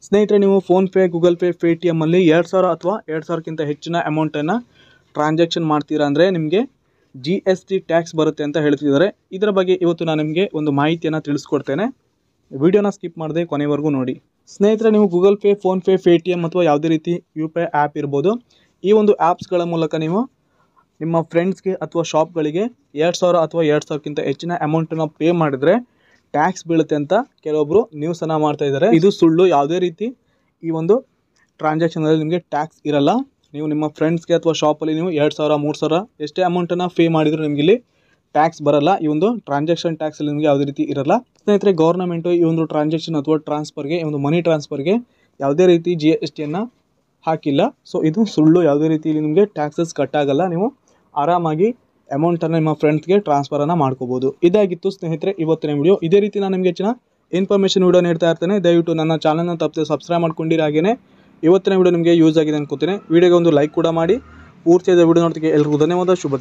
ಸ್ನೇಹಿತರೆ, ನೀವು PhonePe, Google pay, ಪೇಟಿಎಮ್ಮಲ್ಲಿ 2000 ಅಥವಾ 2000ಕ್ಕಿಂತ ಹೆಚ್ಚಿನ ಅಮೌಂಟನ್ನು ಟ್ರಾನ್ಸಾಕ್ಷನ್ ಮಾಡ್ತೀರಾ ಅಂದರೆ ನಿಮಗೆ GST ಟ್ಯಾಕ್ಸ್ ಬರುತ್ತೆ ಅಂತ ಹೇಳ್ತಿದ್ದಾರೆ. ಇದರ ಬಗ್ಗೆ ಇವತ್ತು ನಾನು ನಿಮಗೆ ಒಂದು ಮಾಹಿತಿಯನ್ನು ತಿಳಿಸ್ಕೊಡ್ತೇನೆ. ವಿಡಿಯೋನ ಸ್ಕಿಪ್ ಮಾಡದೆ ಕೊನೆವರೆಗೂ ನೋಡಿ. ಸ್ನೇಹಿತರೆ, ನೀವು ಗೂಗಲ್ ಪೇ, ಫೋನ್ಪೇ, ಪೇಟಿಎಮ್ ಅಥವಾ ಯಾವುದೇ ರೀತಿ UPI ಆ್ಯಪ್ ಇರ್ಬೋದು, ಈ ಒಂದು ಆ್ಯಪ್ಸ್ಗಳ ಮೂಲಕ ನೀವು ನಿಮ್ಮ ಫ್ರೆಂಡ್ಸ್ಗೆ ಅಥವಾ ಶಾಪ್ಗಳಿಗೆ 2000 ಅಥವಾ 2000ಕ್ಕಿಂತ ಹೆಚ್ಚಿನ ಅಮೌಂಟನ್ನು ಪೇ ಮಾಡಿದರೆ ಟ್ಯಾಕ್ಸ್ ಬೀಳುತ್ತೆ ಅಂತ ಕೆಲವೊಬ್ಬರು ನ್ಯೂಸನ್ನು ಮಾಡ್ತಾ ಇದ್ದಾರೆ. ಇದು ಸುಳ್ಳು. ಯಾವುದೇ ರೀತಿ ಈ ಒಂದು ಟ್ರಾನ್ಸಾಕ್ಷನಲ್ಲಿ ನಿಮಗೆ ಟ್ಯಾಕ್ಸ್ ಇರಲ್ಲ. ನೀವು ನಿಮ್ಮ ಫ್ರೆಂಡ್ಸ್ಗೆ ಅಥವಾ ಶಾಪಲ್ಲಿ ನೀವು 2000, 3000 ಎಷ್ಟೇ ಅಮೌಂಟನ್ನು ಪೇ ಮಾಡಿದರೂ ನಿಮಗೆ ಇಲ್ಲಿ ಟ್ಯಾಕ್ಸ್ ಬರಲ್ಲ. ಈ ಒಂದು ಟ್ರಾನ್ಸಾಕ್ಷನ್ ಟ್ಯಾಕ್ಸಲ್ಲಿ ನಿಮಗೆ ಯಾವುದೇ ರೀತಿ ಇರಲ್ಲ. ಸ್ನೇಹಿತರೆ, ಗೌರ್ಮೆಂಟು ಈ ಒಂದು ಟ್ರಾನ್ಸಾಕ್ಷನ್ ಅಥವಾ ಟ್ರಾನ್ಸ್ಫರ್ಗೆ, ಈ ಒಂದು ಮನಿ ಟ್ರಾನ್ಸ್ಫರ್ಗೆ ಯಾವುದೇ ರೀತಿ GSTಯನ್ನು ಹಾಕಿಲ್ಲ. ಸೊ ಇದು ಸುಳ್ಳು. ಯಾವುದೇ ರೀತಿ ಇಲ್ಲಿ ನಿಮಗೆ ಟ್ಯಾಕ್ಸಸ್ ಕಟ್ಟಾಗಲ್ಲ. ನೀವು ಆರಾಮಾಗಿ ಅಮೌಂಟನ್ನು ನಿಮ್ಮ ಫ್ರೆಂಡ್ಸ್ಗೆ ಟ್ರಾನ್ಸ್ಫರನ್ನು ಮಾಡ್ಕೋಬೋದು. ಇದಾಗಿತ್ತು ಸ್ನೇಹಿತರೆ ಇವತ್ತಿನ ವಿಡಿಯೋ. ಇದೇ ರೀತಿ ನಾನು ನಿಮಗೆ ಹೆಚ್ಚಿನ ಇನ್ಫಾರ್ಮೇಷನ್ ವಿಡಿಯೋ ನೀಡ್ತಾ ಇರ್ತೇನೆ. ದಯವಿಟ್ಟು ನನ್ನ ಚಾನಲ್ನ ತಪ್ಪದೆ ಸಬ್ಸ್ಕ್ರೈಬ್ ಮಾಡ್ಕೊಂಡಿರಿ. ಹಾಗೆಯೇ ಇವತ್ತಿನ ವಿಡಿಯೋ ನಿಮಗೆ ಯೂಸ್ ಆಗಿದೆ ಅನ್ಕೋತೀನಿ. ವಿಡಿಯೋಗೆ ಒಂದು ಲೈಕ್ ಕೂಡ ಮಾಡಿ. ಪೂರ್ತಿಯಾದ ವಿಡಿಯೋ ನೋಡೋದಕ್ಕೆ ಎಲ್ರಿಗೂ ಧನ್ಯವಾದ. ಶುಭ ದಿನ.